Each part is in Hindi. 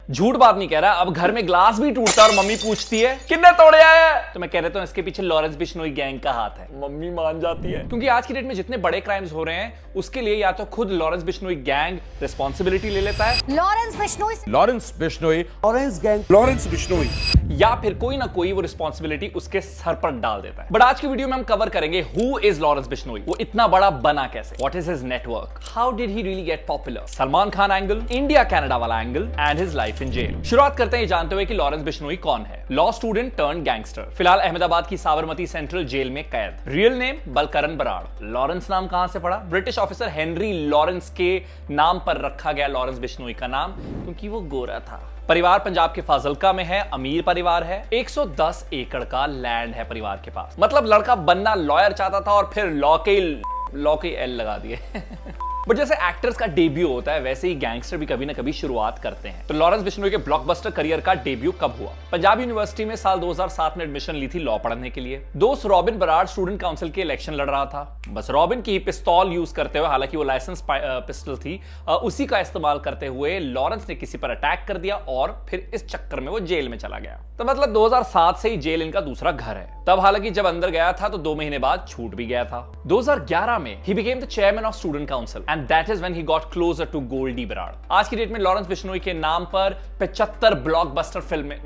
झूठ बात नहीं कह रहा, अब घर में ग्लास भी टूटता और मम्मी पूछती है कितने तोड़े आए, तो मैं कह रहा हूं इसके पीछे लॉरेंस बिश्नोई गैंग का हाथ है। मम्मी मान जाती है, क्योंकि आज की डेट में जितने बड़े क्राइम्स हो रहे हैं उसके लिए या तो खुद लॉरेंस बिश्नोई गैंग रिस्पॉन्सिबिलिटी ले लेता है, लॉरेंस बिश्नोई, या फिर कोई ना कोई वो रिस्पॉन्सिबिलिटी उसके सर पर डाल देता है। बट आज की वीडियो में हम कवर करेंगे हु इज लॉरेंस बिश्नोई, वो इतना बड़ा बना कैसे, what is his network, how did he really get popular, Salman Khan angle, India Canada वाला angle and his life in jail. शुरुआत करते हैं जानते हुए कि लॉरेंस बिश्नोई कौन है। लॉ स्टूडेंट टर्न गैंगस्टर, फिलहाल अहमदाबाद की साबरमती सेंट्रल जेल में कैद। Real name Balkaran Brar. Lawrence नाम कहां से पड़ा? ब्रिटिश ऑफिसर हेनरी लॉरेंस के नाम पर रखा गया लॉरेंस बिश्नोई का नाम, क्योंकि वो गोरा था। परिवार पंजाब के फाजिल्का में है, अमीर परिवार है, 110 एकड़ का लैंड है परिवार के पास। मतलब लड़का बनना लॉयर चाहता था और फिर लॉ के एल लगा दिए। बट जैसे एक्टर्स का डेब्यू होता है वैसे ही गैंगस्टर भी कभी ना कभी शुरुआत करते हैं। तो लॉरेंस बिश्नोई के ब्लॉकबस्टर करियर का डेब्यू कब हुआ? पंजाब यूनिवर्सिटी में साल 2007 में एडमिशन ली थी लॉ पढ़ने के लिए। दोस्त रॉबिन बराड़ स्टूडेंट काउंसिल के इलेक्शन लड़ रहा था। बस रॉबिन की पिस्तौल यूज करते हुए, हालांकि वो लाइसेंस पिस्टल थी, उसी का इस्तेमाल करते हुए लॉरेंस ने किसी पर अटैक कर दिया और फिर इस चक्कर में वो जेल में चला गया। तो मतलब 2007 से ही जेल इनका दूसरा घर है। तब हालांकि जब अंदर गया था तो 2 महीने बाद छूट भी गया था। 2011 में ही became the chairman of student council and that is when he got closer to Goldy Brar. आज की डेट में लॉरेंस बिश्नोई के नाम पर 75 ब्लॉकबस्टर फिल्में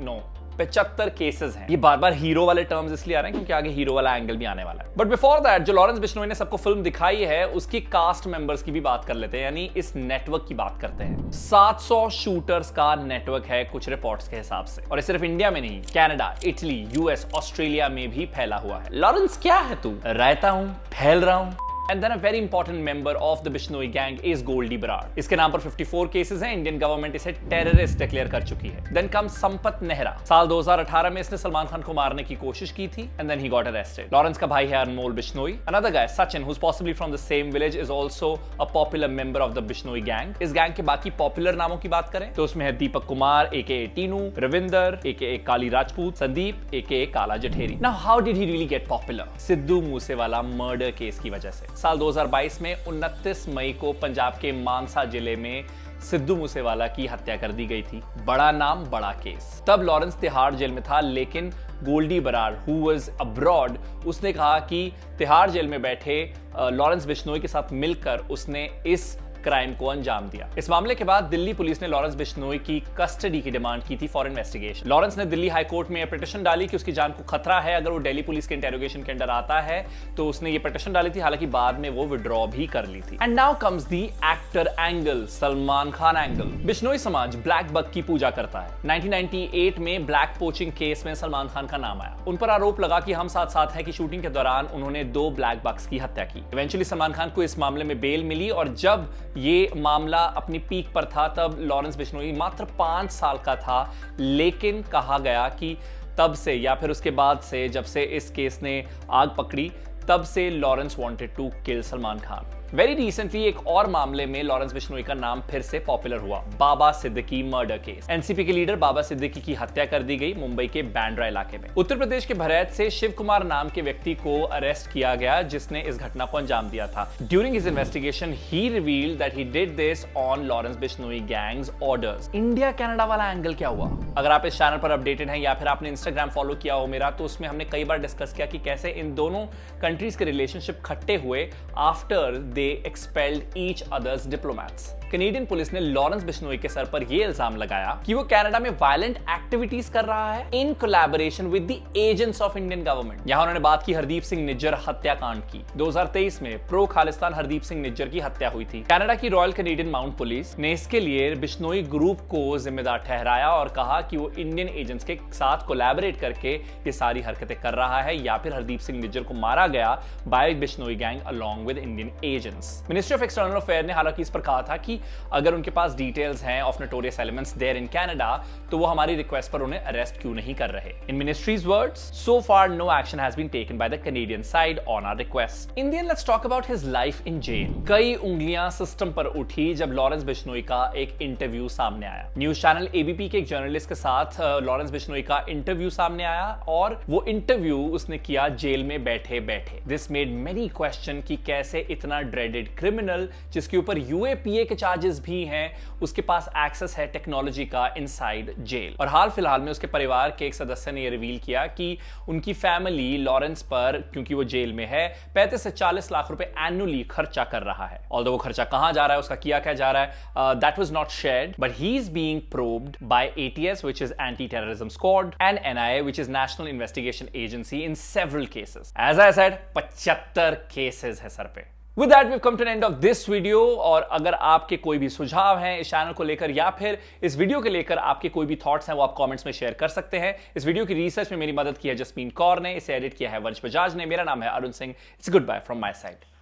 75 केसेस हैं। ये बार बार हीरो वाले टर्म्स इसलिए आ रहे हैं क्योंकि आगे हीरो वाला एंगल भी आने वाला है। बट बिफोर दैट जो लॉरेंस बिश्नोई ने सबको फिल्म दिखाई है उसकी कास्ट मेंबर्स की भी बात कर लेते हैं, यानी इस नेटवर्क की बात करते हैं। 700 शूटर्स का नेटवर्क है कुछ रिपोर्ट्स के हिसाब से, और ये सिर्फ इंडिया में नहीं, कनाडा, इटली, यूएस, ऑस्ट्रेलिया में भी फैला हुआ है। लॉरेंस क्या है तू? रहता हूं, फैल रहा हूं। And then a very important member of the Bishnoi gang is Goldy Baraड़। इसके नाम पर 54 केसेस हैं। इंडियन गवर्नमेंट इसे टेररिस्ट डिक्लेयर कर चुकी है। Then comes Sampat Nehra. साल 2018 में इसने सलमान खान को मारने की कोशिश की थी and then he got arrested। Lawrence का भाई है अनमोल Bishnoi. Another guy, Sachin, who's possibly from the same village, is also a popular member of the Bishnoi gang। इस गैंग के बाकी पॉपुलर नामों की बात करें तो उसमें है दीपक कुमार AKA टीनू, रविंदर AKA काली राजपूत, संदीप AKA काला जठेरी। Now how did he really get popular? Sidhu Moosewala murder case की वजह से। साल 2022 में 29 मई को पंजाब के मानसा जिले में सिद्धू मूसेवाला की हत्या कर दी गई थी। बड़ा नाम बड़ा केस। तब लॉरेंस तिहाड़ जेल में था, लेकिन Goldy Brar who was abroad उसने कहा कि तिहाड़ जेल में बैठे लॉरेंस बिश्नोई के साथ मिलकर उसने इस क्राइम को अंजाम दिया। इस मामले के बाद दिल्ली पुलिस ने लॉरेंस बिश्नोई की कस्टडी की डिमांड की थी फॉर इन्वेस्टिगेशन। लॉरेंस ने दिल्ली हाई कोर्ट में पिटीशन डाली कि उसकी जान को खतरा है अगर वो दिल्ली पुलिस के इंटेरोगेशन के अंदर आता है, तो उसने ये पिटीशन डाली थी। हालांकि बाद में वो विड्रॉ भी कर ली थी। And now comes the actor angle, Salman Khan angle. Bishnoi समाज ब्लैक बग की पूजा करता है। 1998 में ब्लैक पोचिंग केस में सलमान खान का नाम आया। उन पर आरोप लगा कि हम साथ साथ हैं कि शूटिंग के दौरान उन्होंने 2 ब्लैक बग्स की हत्या की। इवेंचुअली सलमान खान को इस मामले में बेल मिली, और जब ये मामला अपनी पीक पर था तब लॉरेंस बिश्नोई मात्र 5 साल का था। लेकिन कहा गया कि तब से या फिर उसके बाद से, जब से इस केस ने आग पकड़ी, तब से Lawrence wanted to kill Salman Khan. Very recently एक और मामले में लॉरेंस बिश्नोई का नाम फिर से पॉपुलर हुआ, बाबा सिद्दीकी मर्डर केस। एनसीपी के लीडर बाबा सिद्दीकी की हत्या कर दी गई मुंबई के बांद्रा इलाके में। उत्तर प्रदेश के भरैत से शिव कुमार नाम के व्यक्ति को अरेस्ट किया गया जिसने इस घटना को अंजाम दिया था। During his investigation he revealed that he did this on Lawrence Bishnoi gangs orders. India Canada वाला एंगल क्या हुआ? अगर आप इस चैनल पर अपडेटेड हैं या फिर आपने इंस्टाग्राम फॉलो किया हो मेरा, तो उसमें हमने कई बार डिस्कस किया कि कैसे इन दोनों कंट्रीज के रिलेशनशिप खट्टे हुए after they expelled each others diplomats. Canadian police ने लॉरेंस बिश्नोई के सर पर यह इल्जाम लगाया कि वो कनाडा में वायलेंट एक्टिविटीज कर रहा है in collaboration with the agents of Indian government. यहां उन्होंने बात की हरदीप सिंह निज्जर हत्याकांड की। 2023 में प्रो खालिस्तान हरदीप सिंह निज्जर की हत्या हुई थी। कनाडा की रॉयल कैनेडियन माउंट पुलिस ने इसके लिए बिश्नोई ग्रुप को जिम्मेदार ठहराया और कहा कि वो इंडियन एजेंट्स के साथ कोलैबोरेट करके ये सारी हरकतें कर रहा है, या फिर हरदीप सिंह निज्जर को मारा गया by Bishnoi gang along with Indian agents. Ministry of external affair ने हालांकि इस पर कहा था कि अगर उनके पास डिटेल्स हैं of notorious elements there in Canada, तो वो हमारी रिक्वेस्ट पर उन्हें अरेस्ट क्यों नहीं कर रहे। In ministry's words, so far no action has been taken by the Canadian side on our request. Indian, let's talk about his life in jail. कई उंगलियां सिस्टम पर उठी जब लॉरेंस बिश्नोई का एक इंटरव्यू सामने आया। न्यूज चैनल एबीपी के एक जर्नलिस्ट के साथ लॉरेंस बिश्नोई का इंटरव्यू सामने आया, और वो इंटरव्यू उसने किया जेल में बैठे बैठे। दिस मेड मेनी क्वेश्चन कि कैसे इतना ड्रेडेड क्रिमिनल जिसके ऊपर यूएपीए के चार्जेस भी हैं, उसके पास एक्सेस है टेक्नोलॉजी का इनसाइड जेल। और हाल फिलहाल में उसके परिवार के एक सदस्य ने यह रिवील किया कि उनकी फैमिली लॉरेंस पर, क्योंकि वो जेल में है, 35 से 40 लाख रुपए एनुअली खर्चा कर रहा है। ऑल्दो वो खर्चा कहां जा रहा है, उसका किया क्या जा रहा है, that was not shared, but he is being probed by ATS, which is anti terrorism squad, and NIA, which is national investigation agency, in several cases. As I said, 75 cases है सर पे। With that, we've come to an end of this video। और अगर आपके कोई भी सुझाव हैं इस चैनल को लेकर या फिर इस वीडियो के लेकर आपके कोई भी थॉट्स हैं, वो आप कमेंट्स में शेयर कर सकते हैं। इस वीडियो की रिसर्च में मेरी मदद की है जसमीन कौर ने, इसे एडिट किया है वंश बजाज ने। मेरा नाम है Arun Singh. It's goodbye from my side.